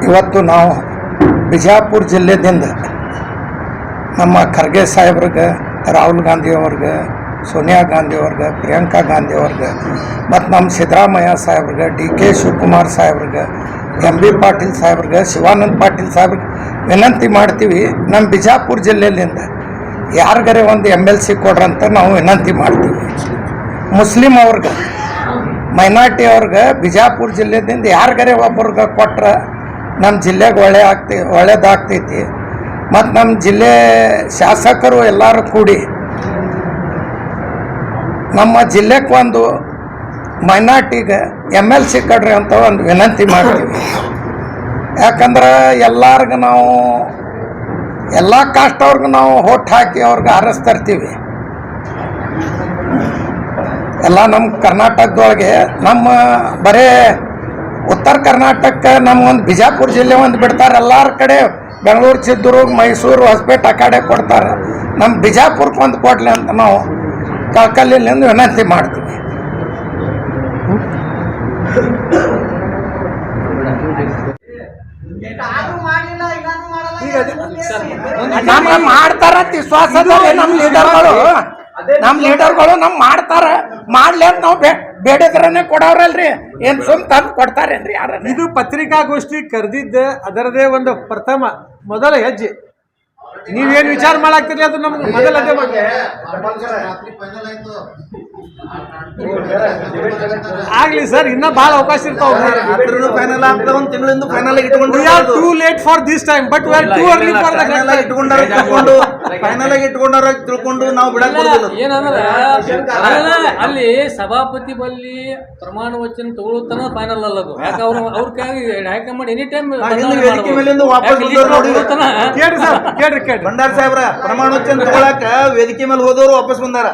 ಇವತ್ತು ನಾವು ಬಿಜಾಪುರ ಜಿಲ್ಲೆದಿಂದ ನಮ್ಮ ಖರ್ಗೆ ಸಾಹೇಬ್ರಿಗೆ, ರಾಹುಲ್ ಗಾಂಧಿಯವ್ರಿಗೆ, ಸೋನಿಯಾ ಗಾಂಧಿಯವ್ರಿಗೆ, ಪ್ರಿಯಾಂಕಾ ಗಾಂಧಿಯವ್ರಿಗೆ ಮತ್ತು ನಮ್ಮ ಸಿದ್ದರಾಮಯ್ಯ ಸಾಹೇಬ್ರಿಗೆ, DK ಶಿವಕುಮಾರ್ ಸಾಹೇಬ್ರಿಗೆ, MB ಪಾಟೀಲ್ ಸಾಹೇಬ್ರಿಗೆ, ಶಿವಾನಂದ ಪಾಟೀಲ್ ಸಾಹೇಬ್ರಿಗೆ ವಿನಂತಿ ಮಾಡ್ತೀವಿ. ನಮ್ಮ ಬಿಜಾಪುರ ಜಿಲ್ಲೆಯಿಂದ ಯಾರಿಗಾರೆ ಒಂದು MLC ಕೊಡ್ರಂತ ನಾವು ವಿನಂತಿ ಮಾಡ್ತೀವಿ. ಮುಸ್ಲಿಂ ಅವ್ರಿಗೆ, ಮೈನಾರಿಟಿ ಅವ್ರಿಗೆ ಬಿಜಾಪುರ ಜಿಲ್ಲೆದಿಂದ ಯಾರಿಗಾರೆ ಒಬ್ಬರಿಗೆ ಕೊಟ್ರೆ ನಮ್ಮ ಜಿಲ್ಲೆಗೆ ಒಳ್ಳೆಯದಾಗ್ತೈತಿ. ಮತ್ತು ನಮ್ಮ ಜಿಲ್ಲೆ ಶಾಸಕರು ಎಲ್ಲರೂ ಕೂಡಿ ನಮ್ಮ ಜಿಲ್ಲೆಗೆ ಒಂದು ಮೈನಾರಿಟಿಗೆ MLC ಕೊಡ್ರಿ ಅಂತ ಒಂದು ವಿನಂತಿ ಮಾಡ್ತೀವಿ. ಯಾಕಂದ್ರೆ ಎಲ್ಲರಿಗೂ ನಾವು ಎಲ್ಲ ಕಾಸ್ಟ್ ಅವ್ರಿಗೆ ನಾವು ಹೋಟ್ ಹಾಕಿ ಅವ್ರಿಗೆ ಆರಿಸ್ತಿರ್ತೀವಿ. ಎಲ್ಲ ನಮ್ಮ ಕರ್ನಾಟಕದೊಳಗೆ ನಮ್ಮ ಬರೇ ಉತ್ತರ ಕರ್ನಾಟಕಕ್ಕೆ ನಮಗೊಂದು ಬಿಜಾಪುರ ಜಿಲ್ಲೆ ಒಂದು ಬಿಡ್ತಾರೆ. ಎಲ್ಲರ ಕಡೆ ಬೆಂಗಳೂರು, ಚಿತ್ರದುರ್ಗ, ಮೈಸೂರು, ಹೊಸಪೇಟೆ ಆ ಕಡೆ ಕೊಡ್ತಾರೆ. ನಮ್ಮ ಬಿಜಾಪುರಕ್ಕೆ ಒಂದು ಕೊಡಲಿ ಅಂತ ನಾವು ಕಳಕಳಿಯಿಂದ ವಿನಂತಿ ಮಾಡ್ತೀವಿ. ನಮ್ಮ ಮಾಡ್ತಾರಂತ ವಿಶ್ವಾಸದಲ್ಲಿ ನಮ್ಮ ಲೀಡರ್ಗಳು ನಮ್ ಮಾಡ್ತಾರ. ಮಾಡ್ಲಿ ಅಂತ ನಾವು ಬೇಡದ್ರನೆ ಕೊಡವ್ರಲ್ರಿ, ಏನ್ ಸುಮ್ ತಂದು ಕೊಡ್ತಾರೇನ್ರಿ ಯಾರ? ಇದು ಪತ್ರಿಕಾಗೋಷ್ಠಿ ಕರೆದಿದ್ದ ಅದರದೇ ಒಂದು ಮೊದಲ ಹೆಜ್ಜೆ. ನೀವೇನು ವಿಚಾರ ಮಾಡಾಕ್ತಿರಿ ಅದು ನಮ್ಗೆ ಮೊದಲ ಅದೇ ಆಗ್ಲಿ ಸರ್, ಇನ್ನ ಬಹಳ ಅವಕಾಶ ಇರ್ತಾವ. Too late for this time, but we are too early for ತಿಳ್ಕೊಂಡು ನಾವು ಬಿಡಕ್ ಬರೋದಿಲ್ಲ. ಏನಂದ್ರೆ ಅಲ್ಲಿ ಸಭಾಪತಿ ಬಲ್ಲಿ ಪ್ರಮಾಣ ವಚನ ತಗೊಳ್ತಾನ ಫೈನಲ್ ಅಲ್ಲದು. ಯಾಕೆ ಅವ್ರ ಕೈಯಾಗಿ ಹೈಕಮಾಂಡ್ ಎನಿ ಟೈಮ್ ಭಂಡಾರ ಸಾಹೇಬ್ರ ಪ್ರಮಾಣ ವಚನ ತಗೊಳಕ ವೇದಿಕೆ ಮೇಲೆ ಹೋದವರು ವಾಪಸ್ ಬಂದಾರ.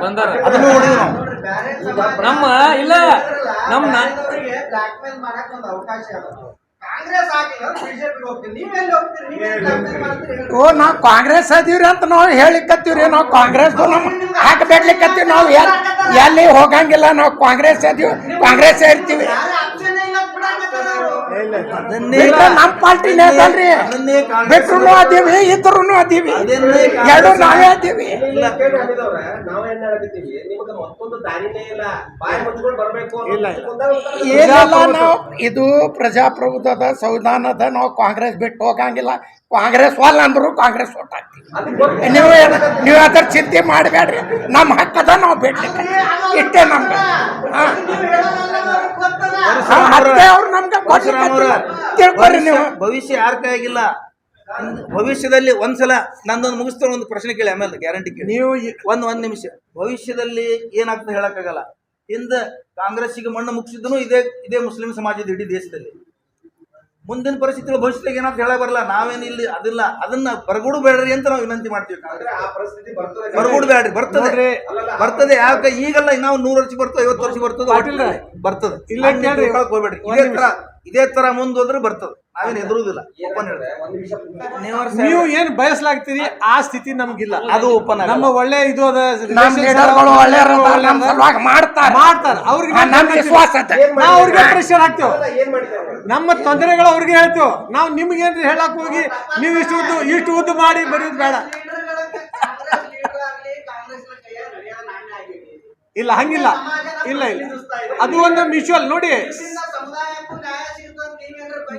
ಅದನ್ನು ನೋಡಿದ್ವಿ ನಾವು. ನಮ್ಮ ಇಲ್ಲ ನಮ್ಮ ನಾವು ಕಾಂಗ್ರೆಸ್ ಅದೀವ್ರಿ ಅಂತ ನಾವು ಹೇಳಿಕತ್ತೀವ್ರಿ. ನಾವು ಕಾಂಗ್ರೆಸ್ ಹಾಕಬೇಡ್ಲಿಕ್ಕತ್ತೀವಿ. ನಾವು ಎಲ್ಲಿ ಹೋಗಂಗಿಲ್ಲ. ನಾವು ಕಾಂಗ್ರೆಸ್ ಅದೀವಿ, ಕಾಂಗ್ರೆಸ್ ಇರ್ತೀವಿ. ನಮ್ಮ ಪಾರ್ಟಿನೇ ಅದಲ್ರಿ, ಬಿಟ್ರು ಅದೀವಿ, ಇದ್ರು ಅದೀವಿ, ಎರಡು ನಾವೇ ಅದೀವಿ. ಏನೆಲ್ಲ ನಾವು ಇದು ಪ್ರಜಾಪ್ರಭುತ್ವದ ಸಂವಿಧಾನದ ನಾವು ಕಾಂಗ್ರೆಸ್ ಬಿಟ್ಟು ಹೋಗಂಗಿಲ್ಲ. ಕಾಂಗ್ರೆಸ್ ವಾಲ್ ಅಂದ್ರು ಕಾಂಗ್ರೆಸ್ ಓಟ್ ಹಾಕ್ತೀವಿ. ನೀವು ಅದ್ರ ಚಿಂತೆ ಮಾಡಬೇಡ್ರಿ. ನಮ್ಮ ಹಕ್ಕದ ನಾವು ಬಿಡ್ಲಿಕ್ಕೆ ಇಷ್ಟೇ. ನಮ್ಗೆ ಅವ್ರು ನಮ್ಗೆ ತಿಳ್ಕೊರಿ. ನೀವು ಭವಿಷ್ಯ ಯಾರ ಕೈಯಾಗಿಲ್ಲ. ಭವಿಷ್ಯದಲ್ಲಿ ಒಂದ್ಸಲ ನಂದೊಂದು ಮುಗಿಸ್ತಾರೆ, ಒಂದು ಪ್ರಶ್ನೆ ಕೇಳಿ, ಆಮೇಲೆ ಗ್ಯಾರಂಟಿ ಕೇಳಿ. ನೀವು ಒಂದ್ ನಿಮಿಷ. ಭವಿಷ್ಯದಲ್ಲಿ ಏನಾಗ್ತದೆ ಹೇಳಕ್ಕಾಗಲ್ಲ. ಹಿಂದೆ ಕಾಂಗ್ರೆಸ್ಸಿಗೆ ಮಣ್ಣು ಮುಗಿಸಿದ್ರು ಇದೇ ಮುಸ್ಲಿಂ ಸಮಾಜದ ಇಡೀ ದೇಶದಲ್ಲಿ. ಮುಂದಿನ ಪರಿಸ್ಥಿತಿ ಭವಿಷ್ಯದಾಗ ಏನಾಗ್ತ ಹೇಳಕ್ ಬರಲ್ಲ. ನಾವೇನು ಇಲ್ಲಿ ಅದಿಲ್ಲ, ಅದನ್ನ ಬರಗೂಡು ಬೇಡ್ರಿ ಅಂತ ನಾವು ವಿನಂತಿ ಮಾಡ್ತೀವಿ. ಬರಗೂಡು ಬೇಡ್ರಿ, ಬರ್ತದೆ. ಯಾಕೆ ಈಗಲ್ಲ, ನಾವು 100 ವರ್ಷ ಬರ್ತದೆ, 50 ವರ್ಷ ಬರ್ತದೆ. ಇಲ್ಲ ಹೋಗ್ಬೇಡ್ರಿ. ಇದೇ ತರ ಮುಂದೋದ್ರೆ ಬರ್ತದೆ. ನಾವೇನು ಎದುರುದಿಲ್ಲ. ಓಪನ್ ನೀವು ಏನ್ ಬಯಸ್ಲಾಗ್ತೀರಿ ಆ ಸ್ಥಿತಿ ನಮ್ಗಿಲ್ಲ. ಅದು ಓಪನ್. ನಮ್ಮ ಒಳ್ಳೆ ಇದು ಮಾಡ್ತಾರ. ಅವ್ರಿಗೆ ಪ್ರೆಷರ್ ಹಾಕ್ತೇವೆ. ನಮ್ಮ ತೊಂದರೆಗಳು ಅವ್ರಿಗೆ ಹೇಳ್ತೇವೆ. ನಾವು ನಿಮ್ಗೇನ್ರಿ ಹೇಳಕ್ ಹೋಗಿ ನೀವು ಇಷ್ಟು ಉದ್ದು ಮಾಡಿ ಬರೆಯೋದು ಬೇಡ. ಇಲ್ಲ, ಹಂಗಿಲ್ಲ. ಇಲ್ಲ ಅದು ಒಂದು ಮ್ಯೂಚುವಲ್ ನೋಡಿ.